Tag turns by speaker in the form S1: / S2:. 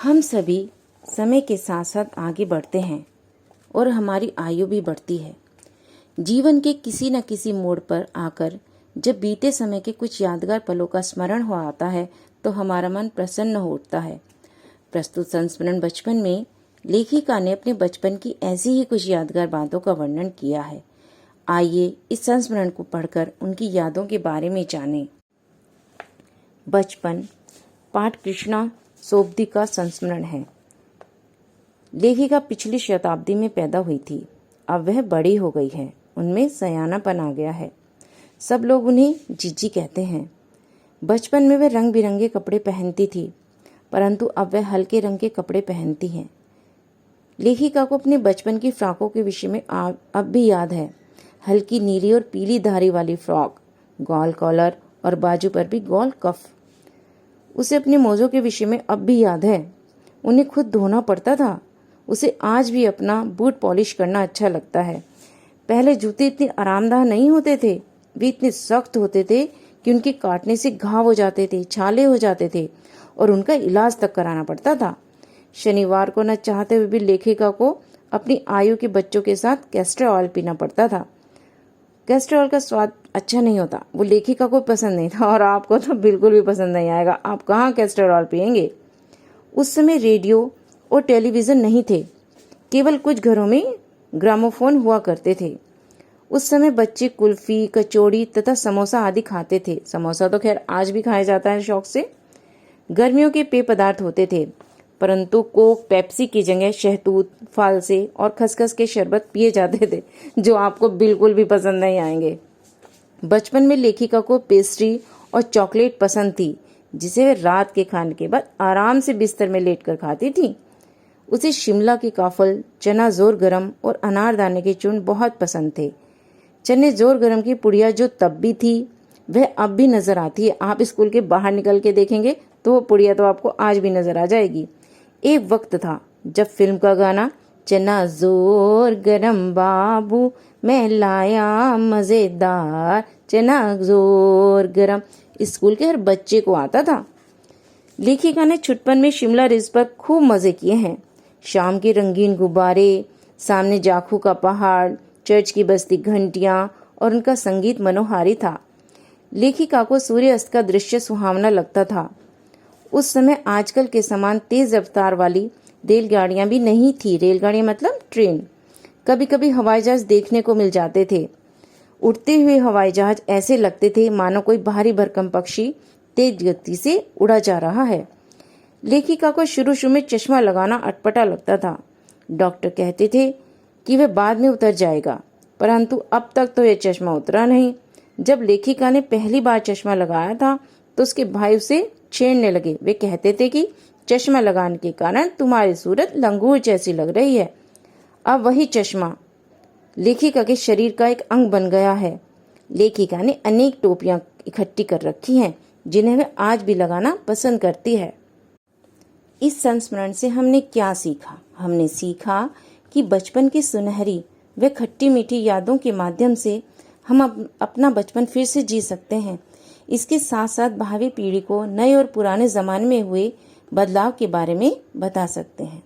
S1: हम सभी समय के साथ साथ आगे बढ़ते हैं और हमारी आयु भी बढ़ती है। जीवन के किसी न किसी मोड़ पर आकर जब बीते समय के कुछ यादगार पलों का स्मरण हो आता है तो हमारा मन प्रसन्न हो उठता है। प्रस्तुत संस्मरण बचपन में लेखिका ने अपने बचपन की ऐसी ही कुछ यादगार बातों का वर्णन किया है। आइए इस संस्मरण को पढ़कर उनकी यादों के बारे में जानें। बचपन पाठ कृष्णा सोबती का संस्मरण है। लेखिका पिछली शताब्दी में पैदा हुई थी। अब वह बड़ी हो गई है, उनमें सयानापन आ गया है। सब लोग उन्हें जीजी कहते हैं। बचपन में वह रंग बिरंगे कपड़े पहनती थी, परंतु अब वह हल्के रंग के कपड़े पहनती हैं। लेखिका को अपने बचपन की फ्रॉकों के विषय में अब भी याद है। हल्की नीली और पीली धारी वाली फ्रॉक, गोल कॉलर और बाजू पर भी गोल कफ। उसे अपने मोजों के विषय में अब भी याद है। उन्हें खुद धोना पड़ता था। उसे आज भी अपना बूट पॉलिश करना अच्छा लगता है। पहले जूते इतने आरामदायक नहीं होते थे, वे इतने सख्त होते थे कि उनके काटने से घाव हो जाते थे, छाले हो जाते थे और उनका इलाज तक कराना पड़ता था। शनिवार को न चाहते हुए भी लेखिका को अपनी आयु के बच्चों के साथ कैस्टर ऑयल पीना पड़ता था। कैस्टर ऑयल का स्वाद अच्छा नहीं होता, वो लेखिका को पसंद नहीं था और आपको तो बिल्कुल भी पसंद नहीं आएगा। आप कहाँ कैस्टर ऑयल पियेंगे। उस समय रेडियो और टेलीविज़न नहीं थे, केवल कुछ घरों में ग्रामोफोन हुआ करते थे। उस समय बच्चे कुल्फी, कचौड़ी तथा समोसा आदि खाते थे। समोसा तो खैर आज भी खाया जाता है शौक से। गर्मियों के पेय पदार्थ होते थे, परंतु कोक, पेप्सी की जगह शहतूत, फालसे और खसखस के शरबत पिए जाते थे, जो आपको बिल्कुल भी पसंद नहीं आएंगे। बचपन में लेखिका को पेस्ट्री और चॉकलेट पसंद थी, जिसे वे रात के खाने के बाद आराम से बिस्तर में लेटकर खाती थी। उसे शिमला के काफल, चना जोर गरम और अनारदाने के चूर्ण बहुत पसंद थे। चने जोर गरम की पुड़िया जो तब भी थी, वह अब भी नजर आती है। आप स्कूल के बाहर निकल के देखेंगे तो वो पुड़िया तो आपको आज भी नजर आ जाएगी। एक वक्त था जब फिल्म का गाना चना जोर गरम बाबू मैं लाया मजेदार, चना जोर गरम स्कूल के हर बच्चे को आता था। लेखिका ने छुटपन में शिमला रिज पर खूब मजे किए हैं। शाम के रंगीन गुब्बारे, सामने जाखू का पहाड़, चर्च की बस्ती घंटियां और उनका संगीत मनोहारी था। लेखिका को सूर्यास्त का दृश्य सुहावना लगता था। उस समय आजकल के समान तेज रफ्तार वाली रेलगाड़ियां भी नहीं थी। रेलगाड़ियां मतलब ट्रेन। कभी कभी हवाई जहाज देखने को मिल जाते थे। उड़ते हुए हवाई जहाज ऐसे लगते थे मानो कोई भारी भरकम पक्षी तेज गति से उड़ा जा रहा है। लेखिका को शुरू शुरू में चश्मा लगाना अटपटा लगता था। डॉक्टर कहते थे कि वह बाद में उतर जाएगा, परंतु अब तक तो यह चश्मा उतरा नहीं। जब लेखिका ने पहली बार चश्मा लगाया था तो उसके भाई उसे छेड़ने लगे। वे कहते थे कि चश्मा लगाने के कारण तुम्हारी सूरत लंगूर जैसी लग रही है। अब वही चश्मा लेखिका के शरीर का एक अंग बन गया है। लेखिका ने अनेक टोपियां इकट्ठी कर रखी हैं, जिन्हें वह आज भी लगाना पसंद करती है। इस संस्मरण से हमने क्या सीखा? हमने सीखा कि बचपन की सुनहरी व खट्टी मीठी यादों के माध्यम से हम अपना बचपन फिर से जी सकते हैं। इसके साथ साथ भावी पीढ़ी को नए और पुराने जमाने में हुए बदलाव के बारे में बता सकते हैं।